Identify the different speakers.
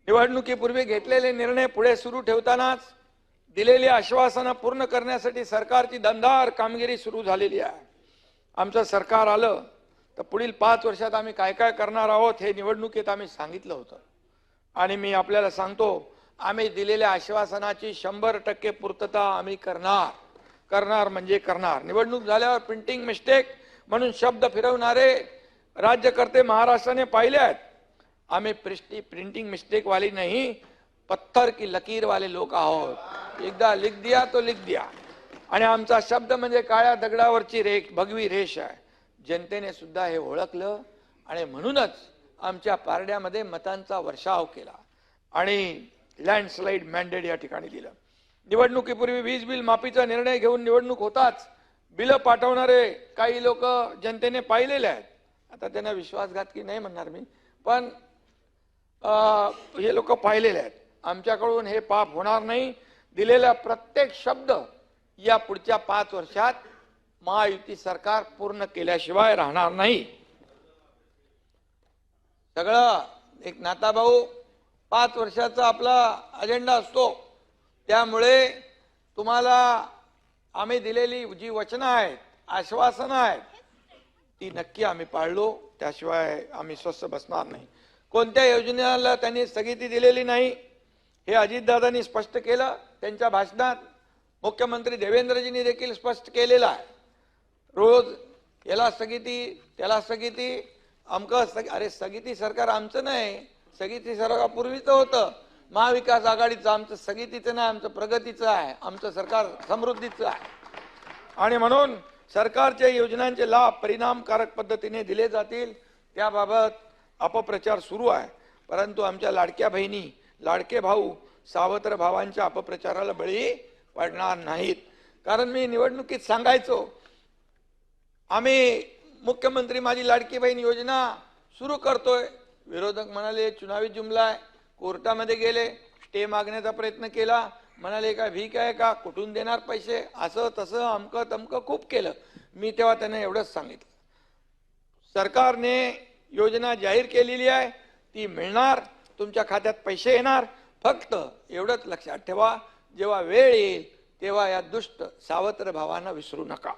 Speaker 1: निवडणुकीपूर्वी घेतलेले निर्णय पुढे सुरू ठेवतानाच दिलेली आश्वासनं पूर्ण करण्यासाठी सरकारची दमदार कामगिरी सुरू झालेली आहे। आमचं सरकार आलं तर पुढील 5 वर्षात आम्ही काय काय करणार आहोत हे निवडणुकीत आम्ही सांगितलं होतं आणि मी आपल्याला सांगतो, आम्ही दिलेल्या आश्वासनाची 100% पूर्तता आम्ही करणार म्हणजे करणार। निवडणूक झाल्यावर प्रिंटिंग मिस्टेक म्हणून शब्द फिरवणारे राज्यकर्ते महाराष्ट्राने पाहिले आहेत। आम्ही प्रिंटिंग मिस्टेक वाली नहीं, पत्थर की लकीर वाले लोक आहोत। एकदा लिख दिया तो लिख दिया आणि आमचा शब्द म्हणजे काळ्या दगडावरची रेख, भगवी रेष आहे। जनतेने सुद्धा हे ओळखलं आणि म्हणूनच आमच्या पारड्यामध्ये मतांचा वर्षाव केला आणि लँडस्लाइड मॅन्डेट या ठिकाणी दिलं। निवडणुकीपूर्वी वीज बिल माफीचा निर्णय घेऊन निवडणूक होताच बिल पाठवणारे काही लोक जनतेने पाहिलेले आहेत। आता त्यांना विश्वासघात की नाही म्हणणार मी, पण हे लोक पाहिलेले आहेत। आमच्याकडून हे पाप होणार नाही। दिलेला प्रत्येक शब्द या पुढच्या 5 वर्षात महायुती सरकार पूर्ण केल्याशिवाय राहणार नाही। सगळं एक नाता भाऊ 5 वर्षाचा आपला अजेंडा असतो, त्यामुळे तुम्हाला आम्ही दिलेली जी वचनं आहेत, आश्वासनं आहेत, ती नक्की आम्ही पाळलो, त्याशिवाय आम्ही स्वस्थ बसणार नाही। कोणत्या योजनेला त्यांनी स्थगिती दिलेली नाही हे अजितदादांनी स्पष्ट केलं त्यांच्या भाषणात। मुख्यमंत्री देवेंद्रजींनी देखील स्पष्ट केलेलं आहे। रोज याला स्थगिती, त्याला स्थगिती, अरे स्थगिती सरकार आमचं नाही, स्थगिती सरकार पूर्वीचं होतं, महाविकास आघाडीचं। आमचं स्थगितीचं नाही, आमचं प्रगतीचं आहे, आमचं सरकार समृद्धीचं आहे। आणि म्हणून सरकारच्या योजनांचे लाभ परिणामकारक पद्धतीने दिले जातील त्याबाबत अपप्रचार सुरू आहे। परंतु आमच्या लाडक्या बहिणी, लाडके भाऊ, सावत्र भावांच्या अपप्रचाराला बळी पडणार नाहीत। कारण मी निवडणुकीत सांगायचो, आम्ही मुख्यमंत्री माझी लाडकी बहीण योजना सुरू करतोय। विरोधक म्हणाले चुनावी जुमला आहे, कोर्टामध्ये गेले, स्टे मागण्याचा प्रयत्न केला, म्हणाले काय भीक आहे का, कुठून देणार पैसे, असं तसं अमकं तमकं खूप केलं। मी तेव्हा त्यांना एवढंच सांगितलं, सरकारने योजना जाहीर केलेली आहे, ती मिळणार, तुमच्या खात्यात पैसे येणार। फक्त एवढंच लक्षात ठेवा, जेव्हा वेळ येईल तेव्हा या दुष्ट सावत्र भावांना विसरू नका।